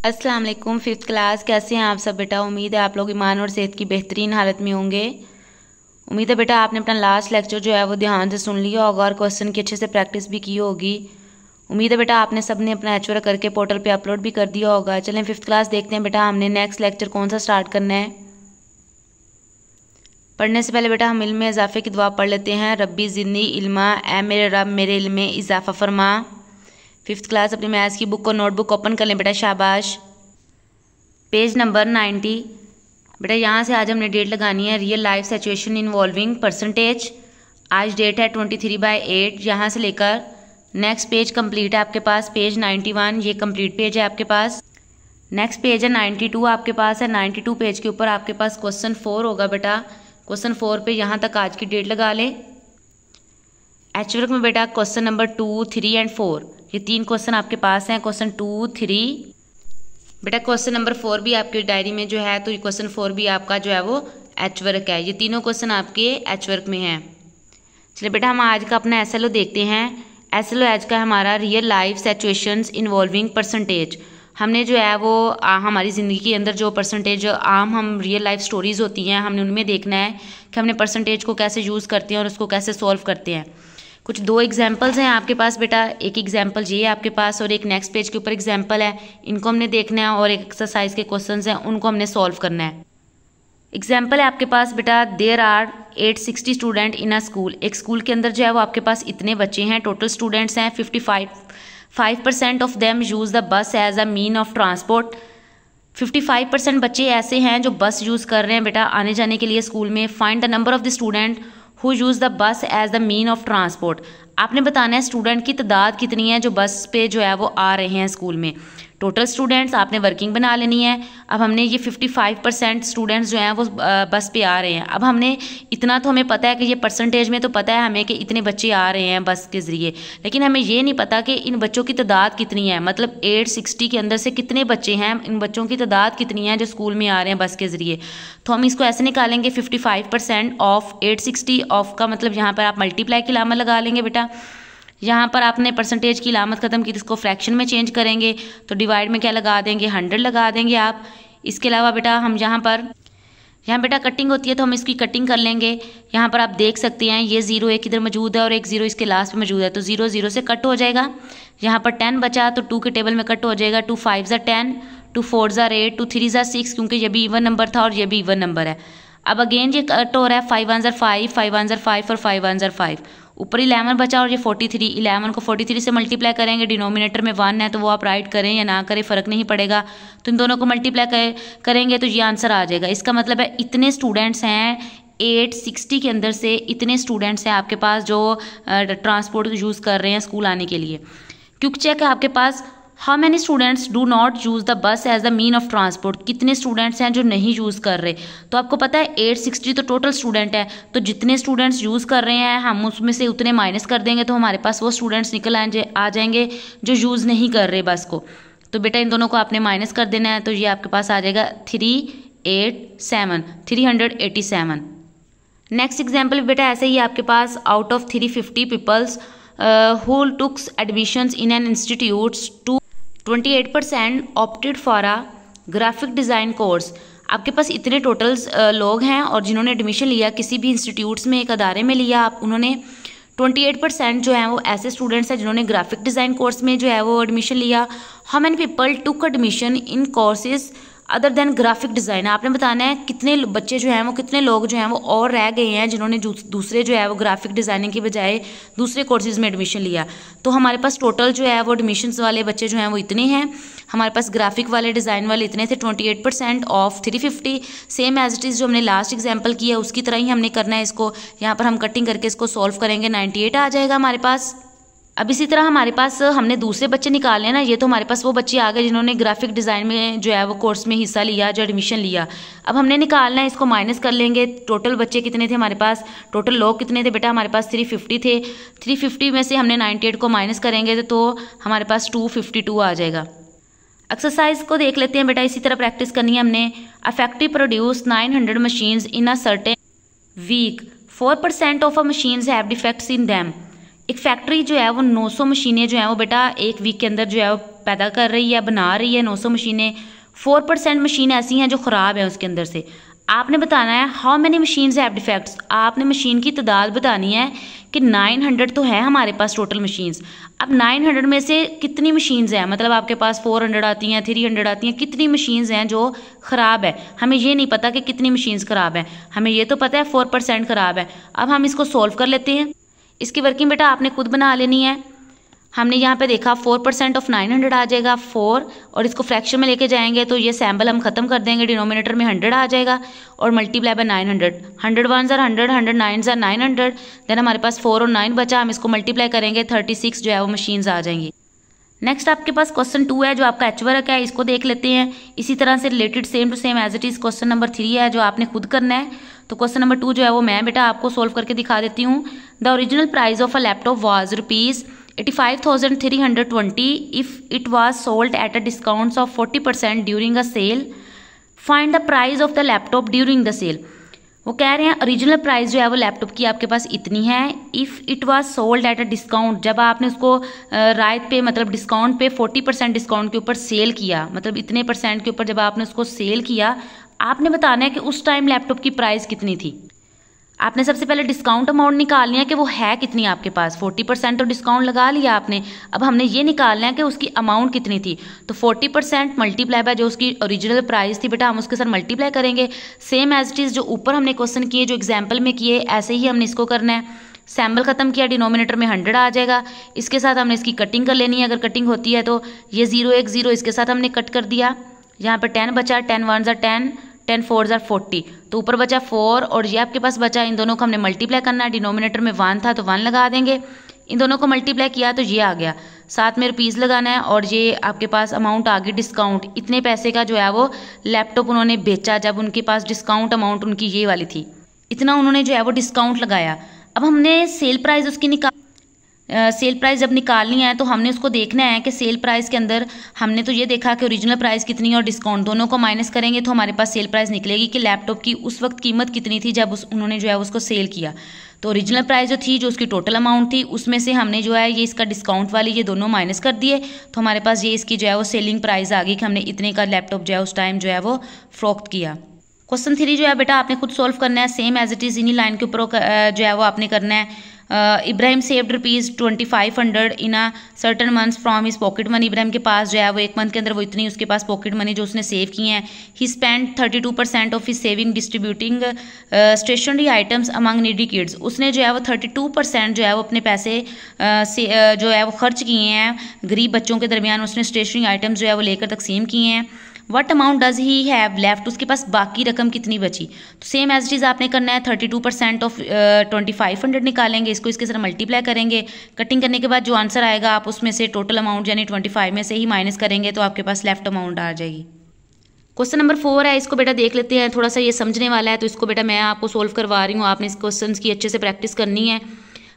अस्सलाम वालेकुम fifth class, कैसे हैं आप सब बेटा। उम्मीद है आप लोग ईमान और सेहत की बेहतरीन हालत में होंगे। उम्मीद है बेटा आपने अपना लास्ट लेक्चर जो है वो ध्यान से सुन लिया होगा और क्वेश्चन की अच्छे से प्रैक्टिस भी की होगी। उम्मीद है बेटा आपने सबने अपना एच वर्क करके पोर्टल पे अपलोड भी कर दिया होगा। चलें फिफ्थ क्लास देखते हैं बेटा हमने नेक्स्ट लेक्चर कौन सा स्टार्ट करना है। पढ़ने से पहले बेटा हम इल्म में इजाफे की दुआ पढ़ लेते हैं। रब्बी ज़िदनी इल्मा, ए मेरे रब मेरे इल्म में इजाफा फरमा। फिफ्थ क्लास अपनी मैथ्स की बुक और नोटबुक ओपन कर लें बेटा, शाबाश। पेज नंबर 90 बेटा, यहाँ से आज हमने डेट लगानी है real life situation involving percentage. आज डेट है 23/8। यहाँ से लेकर नेक्स्ट पेज कंप्लीट है आपके पास, पेज 91 ये कंप्लीट पेज है आपके पास। नेक्स्ट पेज है 92 आपके पास है। 92 पेज के ऊपर आपके पास क्वेश्चन 4 होगा बेटा। क्वेश्चन 4 पे यहाँ तक आज की डेट लगा लें। एच वर्क में बेटा क्वेश्चन नंबर 2, 3 एंड 4 ये 3 क्वेश्चन आपके पास हैं। क्वेश्चन 2, 3 बेटा क्वेश्चन नंबर 4 भी आपकी डायरी में जो है, तो क्वेश्चन 4 भी आपका जो है वो एच वर्क है। ये तीनों क्वेश्चन आपके एच वर्क में हैं। चलिए बेटा हम आज का अपना SLO देखते हैं। SLO आज का हमारा real life situations involving percentage. हमने जो है वो हमारी ज़िंदगी के अंदर जो परसेंटेज आम हम रियल लाइफ स्टोरीज़ होती हैं, हमने उनमें देखना है कि हमने परसेंटेज को कैसे यूज़ करते हैं और उसको कैसे सॉल्व करते हैं। कुछ 2 एग्जाम्पल्स हैं आपके पास बेटा। एक एग्जाम्पल ये है आपके पास और एक नेक्स्ट पेज के ऊपर एग्जाम्पल है। इनको हमने देखना है और एक एक्सरसाइज के क्वेश्चंस हैं उनको हमने सॉल्व करना है। एग्जाम्पल है आपके पास बेटा, there are 860 student in a school. एक स्कूल के अंदर जो है वो आपके पास इतने बच्चे हैं, टोटल स्टूडेंट्स हैं 55% of them use the bus as a mean of transport. 55% बच्चे ऐसे हैं जो बस यूज़ कर रहे हैं बेटा आने जाने के लिए स्कूल में। Find the number of the student who use the bus as the mean of transport. आपने बताना है स्टूडेंट की तादाद कितनी है जो बस पे जो है वो आ रहे हैं स्कूल में। टोटल स्टूडेंट्स आपने वर्किंग बना लेनी है। अब हमने ये 55% स्टूडेंट्स जो हैं वो बस पे आ रहे हैं। अब हमने इतना तो हमें पता है कि ये परसेंटेज में तो पता है हमें कि इतने बच्चे आ रहे हैं बस के ज़रिए, लेकिन हमें ये नहीं पता कि इन बच्चों की तादाद कितनी है। मतलब 860 के अंदर से कितने बच्चे हैं, इन बच्चों की तादाद कितनी है जो स्कूल में आ रहे हैं बस के ज़रिए। तो हम इसको ऐसे निकालेंगे 55% ऑफ 860 ऑफ का मतलब यहाँ पर आप मल्टीप्लाई की लामत लगा लेंगे बेटा। यहाँ पर आपने परसेंटेज की लामत ख़त्म की तो इसको फ्रैक्शन में चेंज करेंगे, तो डिवाइड में क्या लगा देंगे, 100 लगा देंगे आप। इसके अलावा बेटा हम यहाँ बेटा कटिंग होती है तो हम इसकी कटिंग कर लेंगे। यहाँ पर आप देख सकते हैं ये 0 एक इधर मौजूद है और एक 0 इसके लास्ट में मौजूद है, तो 0 0 से कट हो जाएगा। यहाँ पर 10 बचा तो 2 के टेबल में कट हो जाएगा। 2 5 10, 2 4 8, 2 3 6 क्योंकि ये भी इवन नंबर था और ये भी इवन नंबर है। अब अगेन ये कट हो रहा है 5 1 5, 5 1 5 और 5 1 5। ऊपर 11 बचा और ये 43। 11 को 43 से मल्टीप्लाई करेंगे, डिनोमिनेटर में 1 है तो वो आप राइट करें या ना करें फ़र्क नहीं पड़ेगा। तो इन दोनों को मल्टीप्लाई करेंगे तो ये आंसर आ जाएगा। इसका मतलब है इतने स्टूडेंट्स हैं 860 के अंदर से इतने स्टूडेंट्स हैं आपके पास जो ट्रांसपोर्ट यूज़ कर रहे हैं स्कूल आने के लिए। क्विक चेक है आपके पास, how many students do not use the bus as the mean of transport. कितने स्टूडेंट्स हैं जो नहीं यूज़ कर रहे। तो आपको पता है 860 तो टोटल स्टूडेंट है, तो जितने स्टूडेंट्स यूज़ कर रहे हैं हम उसमें से उतने माइनस कर देंगे तो हमारे पास वो स्टूडेंट्स निकल आ जाएंगे जो यूज़ नहीं कर रहे बस को। तो बेटा इन दोनों को आपने माइनस कर देना है, तो ये आपके पास आ जाएगा 387। नेक्स्ट एग्जाम्पल बेटा ऐसे ही आपके पास, out of 350 peoples who took admissions in an institute, 28% opted for a graphic design course। आपके पास इतने टोटल लोग हैं और जिन्होंने एडमिशन लिया किसी भी इंस्टीट्यूट्स में, एक अदारे में लिया आप, उन्होंने 28% जो है वो ऐसे स्टूडेंट्स हैं जिन्होंने ग्राफिक डिज़ाइन कोर्स में जो है वो एडमिशन लिया। How many people took admission in courses other than graphic design. आपने बताना है कितने बच्चे जो हैं वो, कितने लोग जो हैं वो और रह गए हैं जिन्होंने दूसरे जो है वो ग्राफिक डिज़ाइनिंग की बजाय दूसरे कोर्सेज़ में एडमिशन लिया। तो हमारे पास टोटल जो है वो एडमिशन्स वाले बच्चे जो हैं वो इतने हैं। हमारे पास ग्राफिक वाले डिज़ाइन वाले इतने थे 28% of 350। Same as it is जो हमने लास्ट एग्जाम्पल किया उसकी तरह ही हमने करना है इसको। यहाँ पर हम कटिंग करके इसको सॉल्व करेंगे, 98 आ जाएगा हमारे पास। अब इसी तरह हमारे पास हमने दूसरे बच्चे निकालने हैं ना, ये तो हमारे पास वो बच्चे आ गए जिन्होंने ग्राफिक डिज़ाइन में जो है वो कोर्स में हिस्सा लिया, जो एडमिशन लिया। अब हमने निकालना है, इसको माइनस कर लेंगे। टोटल बच्चे कितने थे हमारे पास, टोटल लोग कितने थे बेटा, हमारे पास 350 थे। 350 में से हमने 98 को माइनस करेंगे तो हमारे पास 252 आ जाएगा। एक्सरसाइज को देख लेते हैं बेटा, इसी तरह प्रैक्टिस करनी है हमने। A factory produce 900 machines in a certain week, 4% of a machines have defects in them. एक फैक्ट्री जो है वो 900 मशीनें जो है वो बेटा एक वीक के अंदर जो है वो पैदा कर रही है, बना रही है 900 मशीनें। 4% मशीन ऐसी हैं जो ख़राब है उसके अंदर से। आपने बताना है how many machines have defects. आपने मशीन की तादाद बतानी है कि 900 तो है हमारे पास टोटल मशीन्स। अब 900 में से कितनी मशीन्स हैं, मतलब आपके पास 400 आती हैं, 300 आती हैं, कितनी मशीन्स हैं जो ख़राब है। हमें ये नहीं पता कि कितनी मशीन्स ख़राब हैं, हमें ये तो पता है 4% ख़राब है। अब हम इसको सोल्व कर लेते हैं। इसकी वर्किंग बेटा आपने खुद बना लेनी है। हमने यहाँ पे देखा 4% ऑफ 900 आ जाएगा 4, और इसको फ्रैक्शन में लेके जाएंगे तो ये सैम्बल हम खत्म कर देंगे, डिनोमिनेटर में 100 आ जाएगा और multiply by 900। 100 1s are 100, 100 9s are 900। Then हमारे पास 4 और 9 बचा, हम इसको मल्टीप्लाई करेंगे 36 जो है वो मशीन्स आ जाएंगी। नेक्स्ट आपके पास क्वेश्चन 2 है जो आपका एच वर्क है, इसको देख लेते हैं। इसी तरह से related same to same as it is question number 3 है जो आपने खुद करना है। तो क्वेश्चन नंबर 2 जो है वो मैं बेटा आपको सोल्व करके दिखा देती हूँ। The original price of a laptop was ₹85,320 if it was sold at a discount of 40% during a sale. Find the price of the laptop during the sale. वो कह रहे हैं ओरिजिनल प्राइस जो है वो लैपटॉप की आपके पास इतनी है। If it was sold at a discount, जब आपने उसको राइट पे मतलब डिस्काउंट पे 40% डिस्काउंट के ऊपर सेल किया, मतलब इतने परसेंट के ऊपर जब आपने उसको सेल किया, आपने बताना है कि उस टाइम लैपटॉप की प्राइस कितनी थी। आपने सबसे पहले डिस्काउंट अमाउंट निकालनी है कि वो है कितनी आपके पास। 40% तो डिस्काउंट लगा लिया आपने, अब हमने ये निकालना है कि उसकी अमाउंट कितनी थी। तो 40% मल्टीप्लाई बाय जो उसकी ओरिजिनल प्राइस थी बेटा हम उसके साथ मल्टीप्लाई करेंगे। सेम एज इट इज़ जो ऊपर हमने क्वेश्चन किए, जो एग्जाम्पल में किए, ऐसे ही हमने इसको करना है। सैम्बल खत्म किया, डिनोमिनेटर में 100 आ जाएगा। इसके साथ हमने इसकी कटिंग कर लेनी है, अगर कटिंग होती है तो ये 0 1 0 इसके साथ हमने कट कर दिया। यहाँ पर 10 बचा, 10 1s are 10, 10 4s are 40, तो ऊपर बचा 4 और ये आपके पास बचा। इन दोनों को हमने मल्टीप्लाई करना है, डिनोमिनेटर में 1 था तो 1 लगा देंगे। इन दोनों को मल्टीप्लाई किया तो ये आ गया, साथ में रुपीज़ लगाना है और ये आपके पास अमाउंट आ गई डिस्काउंट। इतने पैसे का जो है वो लैपटॉप उन्होंने बेचा जब उनके पास डिस्काउंट अमाउंट उनकी ये वाली थी, इतना उन्होंने जो है वो डिस्काउंट लगाया। अब हमने सेल प्राइस उसकी सेल प्राइस जब निकालनी है तो हमने उसको देखना है कि सेल प्राइस के अंदर हमने तो ये देखा कि ओरिजिनल प्राइस कितनी है और डिस्काउंट, दोनों को माइनस करेंगे तो हमारे पास सेल प्राइस निकलेगी कि लैपटॉप की उस वक्त कीमत कितनी थी जब उन्होंने जो है उसको सेल किया। तो ओरिजिनल प्राइस जो थी, जो उसकी टोटल अमाउंट थी, उसमें से हमने जो है ये इसका डिस्काउंट वाली ये दोनों माइनस कर दिए, तो हमारे पास ये इसकी जो है वो सेलिंग प्राइस आ गई कि हमने इतने का लैपटॉप जो है उस टाइम जो है वो फ़रोख्त किया। क्वेश्चन 3 जो है बेटा आपने खुद सोल्व करना है, सेम एज इट इज़ इन्हीं लाइन के ऊपर जो है वो आपने करना है। Ibrahim saved ₹2500 in a certain months from his pocket money. Ibrahim के पास जो है वो एक मंथ के अंदर वो इतनी उसके पास पॉकेट मनी जो उसने सेव की हैं। He spend 32% of his saving distributing stationery items among needy kids. उसने जो है वो 32% जो है वो अपने पैसे जो है वो खर्च किए हैं गरीब बच्चों के दरमियान। उसने स्टेशनरी आइटम्स जो है वो लेकर तकसीम किए हैं। What amount does he have left, उसके पास बाकी रकम कितनी बची। तो सेम एज इट इज़ आपने करना है, 32% ऑफ 2500 निकालेंगे, इसको इसके साथ मल्टीप्लाई करेंगे। कटिंग करने के बाद जो आंसर आएगा आप उसमें से टोटल अमाउंट यानी 25 में से ही माइनस करेंगे तो आपके पास लेफ्ट अमाउंट आ जाएगी। क्वेश्चन नंबर 4 है, इसको बेटा देख लेते हैं, थोड़ा सा ये समझने वाला है तो इसको बेटा मैं आपको सोल्व करवा रही हूँ, आपने इस क्वेश्चन की अच्छे से प्रैक्टिस करनी है।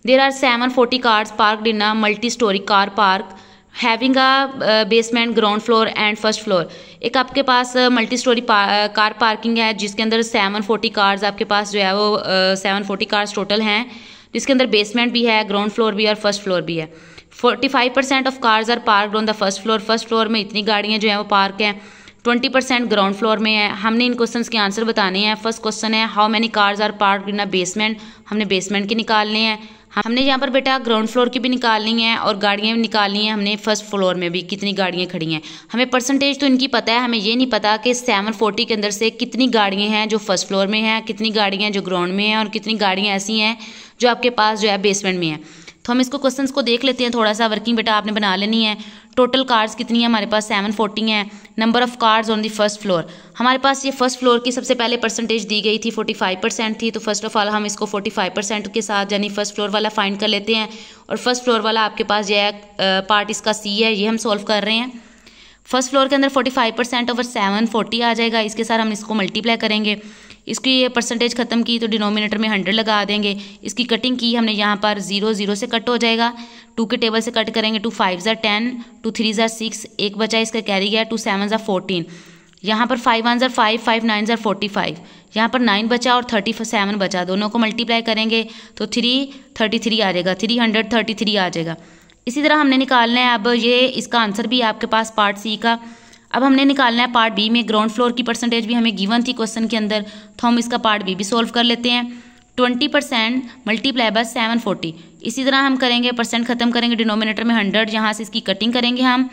There are 740 cars parked in a multi storey car park having a basement, ground floor and first floor. एक आपके पास मल्टी स्टोरी कार पार्किंग है जिसके अंदर 740 कार्स आपके पास जो है वो 740 कार्स टोटल हैं, जिसके अंदर बेसमेंट भी है, ग्राउंड फ्लोर भी है और फर्स्ट फ्लोर भी है। 45% of cars are parked on the first floor. First floor में इतनी गाड़ियाँ जो हैं वो पार्क हैं। 20% ग्राउंड फ्लोर में है। हमने इन क्वेश्चंस के आंसर बताने हैं। फर्स्ट क्वेश्चन है how many cars are parked in a basement, हमने बेसमेंट के निकालने हैं। हमने यहाँ पर बेटा ग्राउंड फ्लोर की भी निकालनी है और गाड़ियाँ भी निकालनी है हमने फर्स्ट फ्लोर में भी कितनी गाड़ियाँ खड़ी हैं। हमें परसेंटेज तो इनकी पता है, हमें ये नहीं पता कि 740 के अंदर से कितनी गाड़ियाँ हैं जो फर्स्ट फ्लोर में हैं, कितनी गाड़ियाँ हैं जो ग्राउंड में हैं और कितनी गाड़ियाँ ऐसी हैं जो आपके पास जो है बेसमेंट में है। तो हम इसको क्वेश्चंस को देख लेते हैं, थोड़ा सा वर्किंग बेटा आपने बना लेनी है। टोटल कार्स कितनी है हमारे पास 740 हैं। Number of cars on the first floor, हमारे पास ये फर्स्ट फ्लोर की सबसे पहले परसेंटेज दी गई थी 45% थी। तो फर्स्ट ऑफ ऑल हम इसको 45% के साथ यानी फर्स्ट फ्लोर वाला फाइंड कर लेते हैं और फर्स्ट फ्लोर वाला आपके पास ये पार्ट इसका सी है, ये हम सॉल्व कर रहे हैं। फर्स्ट फ्लोर के अंदर 45% ओवर 740 आ जाएगा, इसके साथ हम इसको मल्टीप्लाई करेंगे। इसकी ये परसेंटेज खत्म की तो डिनोमिनेटर में 100 लगा देंगे। इसकी कटिंग की हमने यहाँ पर 0 0 से कट हो जाएगा, 2 के टेबल से कट करेंगे। 2 5s are 10, 2 3s are 6, एक बचा इसका कैरी गया, 2 7s are 14। यहाँ पर 5 1 ज़र 5, 5 9 ज़र 45, यहाँ पर 9 बचा और 37 बचा, दोनों को मल्टीप्लाई करेंगे तो 333 आ जाएगा, 333 आ जाएगा। इसी तरह हमने निकालना है अब ये इसका आंसर भी है आपके पास पार्ट सी का। अब हमने निकालना है पार्ट बी में ग्राउंड फ्लोर की परसेंटेज भी हमें गिवन थी क्वेश्चन के अंदर, तो हम इसका पार्ट बी भी सोल्व कर लेते हैं। 20% मल्टीप्लाई बाय 740। इसी तरह हम करेंगे, परसेंट खत्म करेंगे डिनोमिनेटर में 100, यहाँ से इसकी कटिंग करेंगे हम।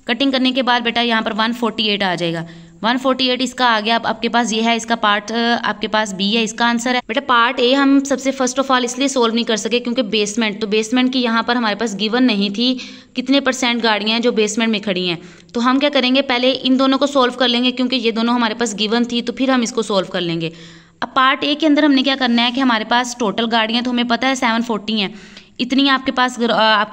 कटिंग करने के बाद बेटा यहाँ पर 148 आ जाएगा, 148 इसका आ गया। अब आपके पास ये है, इसका पार्ट आपके पास बी है, इसका आंसर है। बेटा पार्ट ए हम सबसे फर्स्ट ऑफ ऑल इसलिए सोल्व नहीं कर सके क्योंकि बेसमेंट, तो बेसमेंट की यहाँ पर हमारे पास गिवन नहीं थी कितने % गाड़ियाँ हैं जो बेसमेंट में खड़ी हैं। तो हम क्या करेंगे, पहले इन दोनों को सोल्व कर लेंगे क्योंकि ये दोनों हमारे पास गिवन थी, तो फिर हम इसको सोल्व कर लेंगे। अब पार्ट ए के अंदर हमने क्या करना है कि हमारे पास टोटल गाड़ियाँ तो हमें पता है 740 हैं, इतनी आपके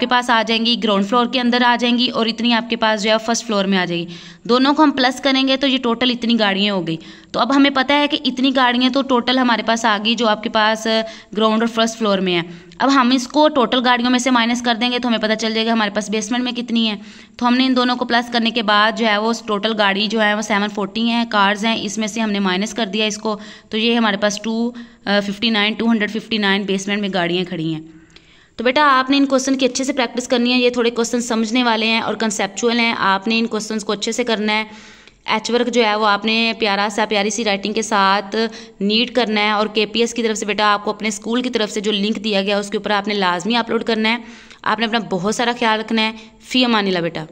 पास आ जाएंगी ग्राउंड फ्लोर के अंदर आ जाएंगी और इतनी आपके पास जो है फर्स्ट फ्लोर में आ जाएगी। दोनों को हम प्लस करेंगे तो ये टोटल इतनी गाड़ियाँ हो गई। तो अब हमें पता है कि इतनी गाड़ियाँ तो टोटल हमारे पास आ गई जो आपके पास ग्राउंड और फर्स्ट फ्लोर में है। अब हम इसको टोटल गाड़ियों में से माइनस कर देंगे तो हमें पता चल जाएगा हमारे पास बेसमेंट में कितनी है। तो हमने इन दोनों को प्लस करने के बाद जो है वो टोटल गाड़ी जो है वो 740 हैं, कार्स हैं, इसमें से हमने माइनस कर दिया इसको, तो ये हमारे पास 259 बेसमेंट में गाड़ियाँ खड़ी हैं। तो बेटा आपने इन क्वेश्चन की अच्छे से प्रैक्टिस करनी है, ये थोड़े क्वेश्चन समझने वाले हैं और कंसेप्चुअल हैं, आपने इन क्वेश्चंस को अच्छे से करना है। एच वर्क जो है वो आपने प्यारी सी राइटिंग के साथ नीट करना है और KPS की तरफ से बेटा आपको अपने स्कूल की तरफ से जो लिंक दिया गया उसके ऊपर आपने लाजमी अपलोड करना है। आपने अपना बहुत सारा ख्याल रखना है। फी अमानिल्लाह बेटा।